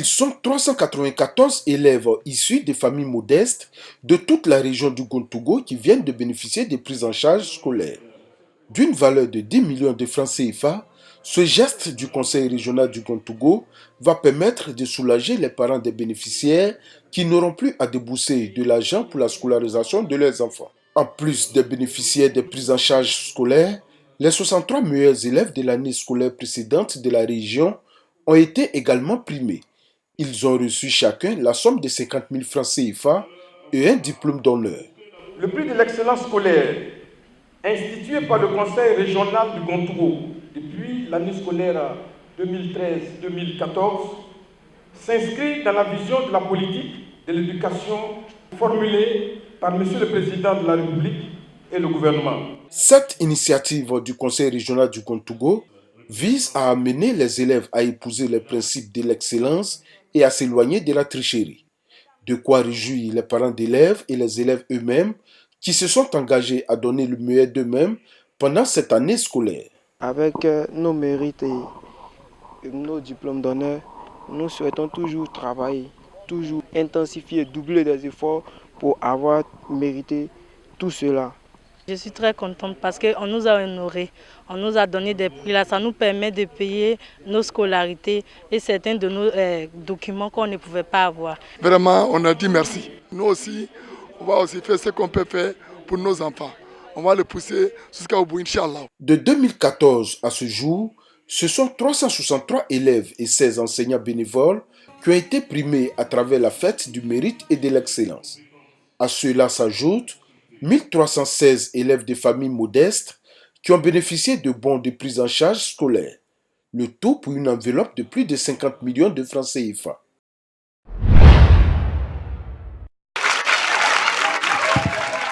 Ils sont 394 élèves issus des familles modestes de toute la région du Gontogo qui viennent de bénéficier des prises en charge scolaires. D'une valeur de 10 millions de francs CFA, ce geste du Conseil régional du Gontogo va permettre de soulager les parents des bénéficiaires qui n'auront plus à débourser de l'argent pour la scolarisation de leurs enfants. En plus des bénéficiaires des prises en charge scolaires, les 63 meilleurs élèves de l'année scolaire précédente de la région ont été également primés. Ils ont reçu chacun la somme de 50 000 francs CFA et un diplôme d'honneur. Le prix de l'excellence scolaire, institué par le Conseil régional du Gontogo depuis l'année scolaire 2013-2014, s'inscrit dans la vision de la politique de l'éducation formulée par M. le Président de la République et le gouvernement. Cette initiative du Conseil régional du Gontogo vise à amener les élèves à épouser les principes de l'excellence et à s'éloigner de la tricherie. De quoi réjouir les parents d'élèves et les élèves eux-mêmes qui se sont engagés à donner le meilleur d'eux-mêmes pendant cette année scolaire. Avec nos mérites et nos diplômes d'honneur, nous souhaitons toujours travailler, toujours intensifier, doubler des efforts pour avoir mérité tout cela. Je suis très contente parce qu'on nous a honorés, on nous a donné des prix là, ça nous permet de payer nos scolarités et certains de nos documents qu'on ne pouvait pas avoir. Vraiment, on a dit merci. Nous aussi, on va aussi faire ce qu'on peut faire pour nos enfants. On va le pousser jusqu'au bout, Inch'Allah. De 2014 à ce jour, ce sont 363 élèves et 16 enseignants bénévoles qui ont été primés à travers la fête du mérite et de l'excellence. À cela s'ajoutent 1316 élèves de familles modestes qui ont bénéficié de bons de prise en charge scolaire. Le tout pour une enveloppe de plus de 50 millions de francs CFA.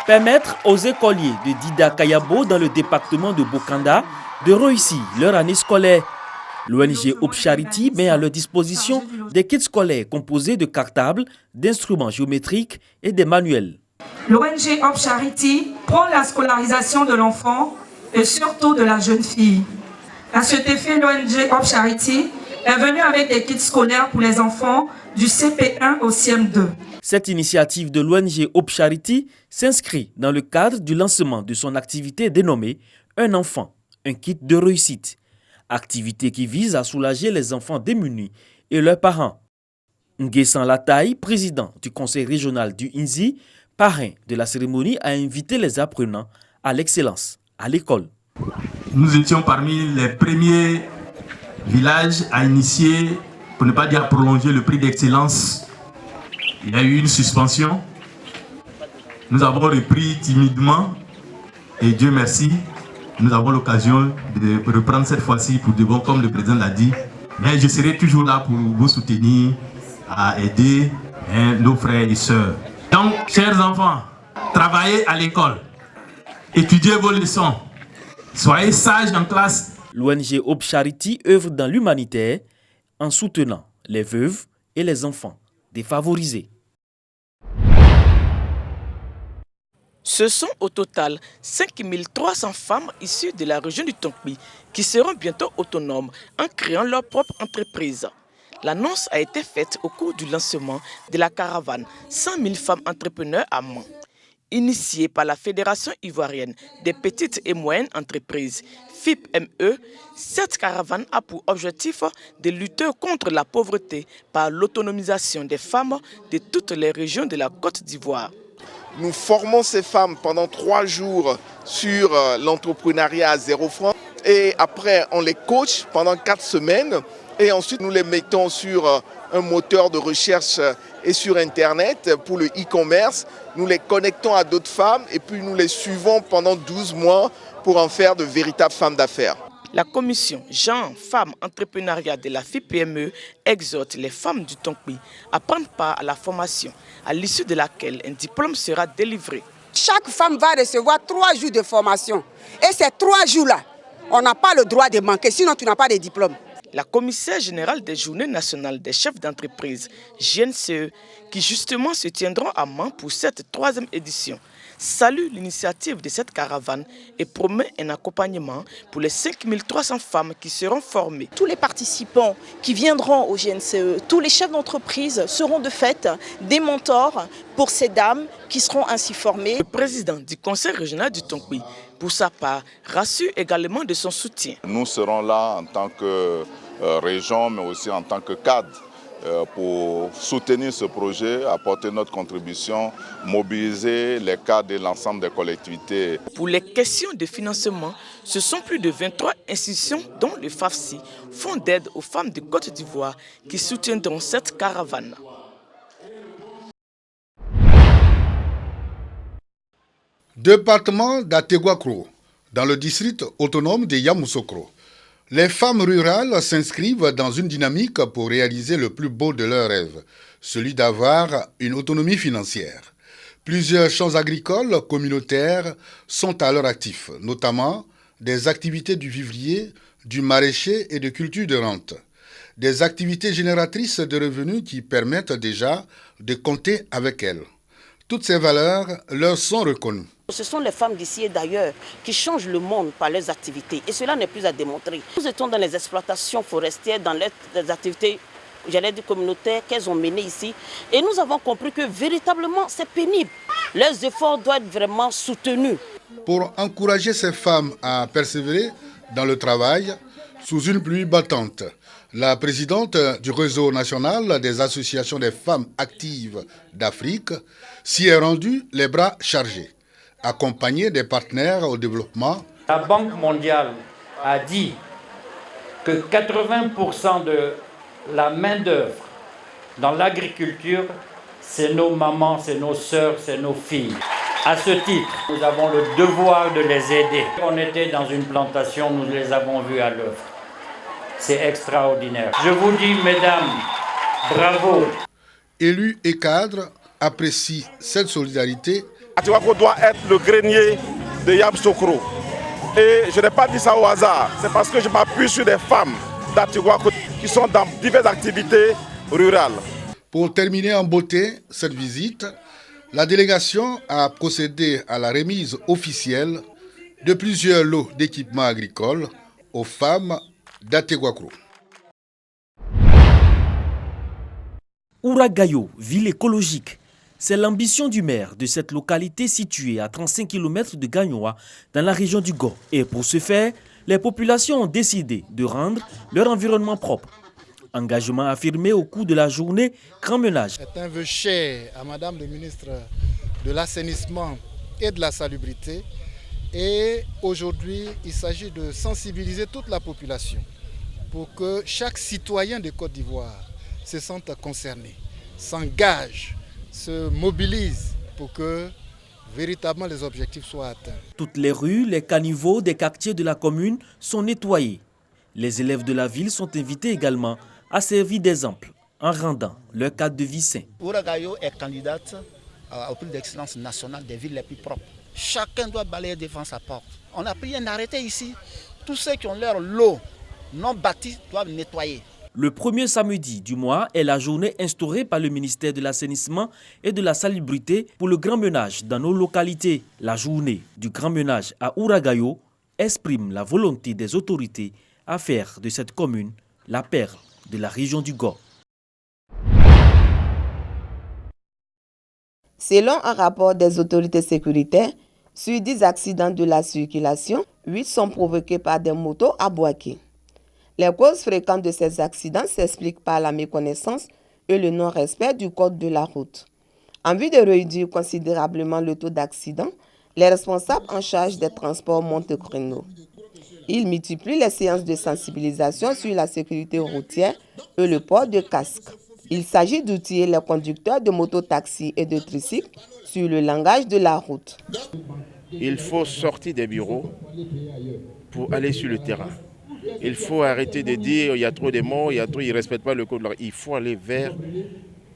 Permettre aux écoliers de Dida Kayabo dans le département de Bokanda de réussir leur année scolaire. L'ONG Hope Charity met à leur disposition des kits scolaires composés de cartables, d'instruments géométriques et des manuels. L'ONG Hope Charity prend la scolarisation de l'enfant et surtout de la jeune fille. À cet effet, l'ONG Hope Charity est venue avec des kits scolaires pour les enfants du CP1 au CM2. Cette initiative de l'ONG Hope Charity s'inscrit dans le cadre du lancement de son activité dénommée « Un enfant, un kit de réussite ». Activité qui vise à soulager les enfants démunis et leurs parents. Nguessan Lataï, président du conseil régional du INZI, parrain de la cérémonie, a invité les apprenants à l'excellence à l'école. Nous étions parmi les premiers villages à initier, pour ne pas dire à prolonger le prix d'excellence. Il y a eu une suspension. Nous avons repris timidement et Dieu merci, nous avons l'occasion de reprendre cette fois-ci pour de bon, comme le président l'a dit. Mais je serai toujours là pour vous soutenir, à aider nos frères et sœurs. Donc, chers enfants, travaillez à l'école, étudiez vos leçons, soyez sages en classe. L'ONG Hope Charity œuvre dans l'humanitaire en soutenant les veuves et les enfants défavorisés. Ce sont au total 5300 femmes issues de la région du Tonkpi qui seront bientôt autonomes en créant leur propre entreprise. L'annonce a été faite au cours du lancement de la caravane 100 000 femmes entrepreneurs à Mans. Initiée par la Fédération ivoirienne des petites et moyennes entreprises, FIPME, cette caravane a pour objectif de lutter contre la pauvreté par l'autonomisation des femmes de toutes les régions de la Côte d'Ivoire. Nous formons ces femmes pendant 3 jours sur l'entrepreneuriat à 0 francs et après on les coach pendant 4 semaines et ensuite nous les mettons sur un moteur de recherche et sur internet pour le e-commerce. Nous les connectons à d'autres femmes et puis nous les suivons pendant 12 mois pour en faire de véritables femmes d'affaires. La commission Gens-Femmes Entrepreneuriat de la FIPME exhorte les femmes du Tonkpi à prendre part à la formation, à l'issue de laquelle un diplôme sera délivré. Chaque femme va recevoir 3 jours de formation. Et ces 3 jours-là, on n'a pas le droit de manquer, sinon tu n'as pas de diplôme. La commissaire générale des Journées nationales des chefs d'entreprise, JNCE, qui justement se tiendront à Mans pour cette 3e édition, salue l'initiative de cette caravane et promet un accompagnement pour les 5300 femmes qui seront formées. Tous les participants qui viendront au GNCE, tous les chefs d'entreprise seront de fait des mentors pour ces dames qui seront ainsi formées. Le président du conseil régional du Tonkpi, pour sa part, rassure également de son soutien. Nous serons là en tant que région, mais aussi en tant que cadre pour soutenir ce projet, apporter notre contribution, mobiliser les cadres et l'ensemble des collectivités. Pour les questions de financement, ce sont plus de 23 institutions, dont le FAFSI, Fonds d'aide aux femmes de Côte d'Ivoire, qui soutiendront cette caravane. Département d'Ateguakro, dans le district autonome de Yamoussoukro. Les femmes rurales s'inscrivent dans une dynamique pour réaliser le plus beau de leurs rêves, celui d'avoir une autonomie financière. Plusieurs champs agricoles communautaires sont à leur actif, notamment des activités du vivrier, du maraîcher et de culture de rente. Des activités génératrices de revenus qui permettent déjà de compter avec elles. Toutes ces valeurs leur sont reconnues. Ce sont les femmes d'ici et d'ailleurs qui changent le monde par leurs activités et cela n'est plus à démontrer. Nous étions dans les exploitations forestières, dans les activités, j'allais dire communautaires qu'elles ont menées ici et nous avons compris que véritablement c'est pénible. Leurs efforts doivent être vraiment soutenus. Pour encourager ces femmes à persévérer dans le travail sous une pluie battante, la présidente du réseau national des associations des femmes actives d'Afrique s'y est rendue les bras chargés, accompagnée des partenaires au développement. La Banque mondiale a dit que 80% de la main-d'œuvre dans l'agriculture, c'est nos mamans, c'est nos sœurs, c'est nos filles. À ce titre, nous avons le devoir de les aider. On était dans une plantation, nous les avons vus à l'œuvre. C'est extraordinaire. Je vous dis, mesdames, bravo. Élus et cadres apprécient cette solidarité. Ateguakro doit être le grenier de Yamoussoukro. Et je n'ai pas dit ça au hasard. C'est parce que je m'appuie sur des femmes d'Ateguakro qui sont dans diverses activités rurales. Pour terminer en beauté cette visite, la délégation a procédé à la remise officielle de plusieurs lots d'équipements agricoles aux femmes d'Ateguakro. Ouragayo, ville écologique. C'est l'ambition du maire de cette localité située à 35 km de Gagnoa, dans la région du Go. Et pour ce faire, les populations ont décidé de rendre leur environnement propre. Engagement affirmé au cours de la journée Grand Ménage. C'est un vœu cher à Madame le ministre de l'Assainissement et de la Salubrité. Et aujourd'hui, il s'agit de sensibiliser toute la population pour que chaque citoyen de Côte d'Ivoire se sente concerné, s'engage, se mobilise pour que véritablement les objectifs soient atteints. Toutes les rues, les caniveaux des quartiers de la commune sont nettoyés. Les élèves de la ville sont invités également à servir d'exemple en rendant leur cadre de vie sain. Ouragayo est candidate au prix d'excellence nationale des villes les plus propres. Chacun doit balayer devant sa porte. On a pris un arrêté ici. Tous ceux qui ont leur lot non bâti doivent nettoyer. Le premier samedi du mois est la journée instaurée par le ministère de l'Assainissement et de la Salubrité pour le grand ménage dans nos localités. La journée du grand ménage à Ouragayo exprime la volonté des autorités à faire de cette commune la perle de la région du Go. Selon un rapport des autorités sécuritaires, sur 10 accidents de la circulation, 8 sont provoqués par des motos à Boaké. Les causes fréquentes de ces accidents s'expliquent par la méconnaissance et le non-respect du code de la route. En vue de réduire considérablement le taux d'accidents, les responsables en charge des transports montent au créneau. Ils multiplient les séances de sensibilisation sur la sécurité routière et le port de casque. Il s'agit d'outiller les conducteurs de mototaxis et de tricycles sur le langage de la route. Il faut sortir des bureaux pour aller sur le terrain. Il faut arrêter de dire il y a trop de morts, ils ne respectent pas le code de la route. Il faut aller vers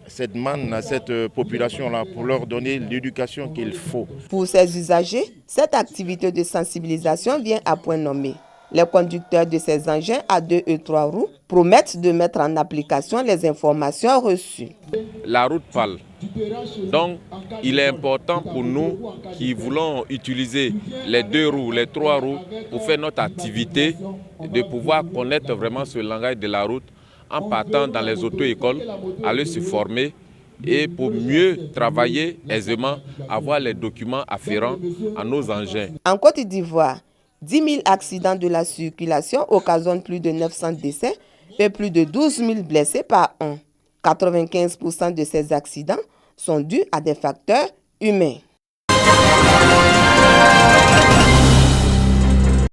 cette manne, cette population-là pour leur donner l'éducation qu'il faut. Pour ces usagers, cette activité de sensibilisation vient à point nommé. Les conducteurs de ces engins à 2 et 3 roues promettent de mettre en application les informations reçues. La route parle. Donc, il est important pour nous qui voulons utiliser les 2 roues, les 3 roues pour faire notre activité, de pouvoir connaître vraiment ce langage de la route en partant dans les auto-écoles, aller se former et pour mieux travailler aisément, avoir les documents afférents à nos engins. En Côte d'Ivoire, 10 000 accidents de la circulation occasionnent plus de 900 décès et plus de 12 000 blessés par an. 95% de ces accidents sont dus à des facteurs humains.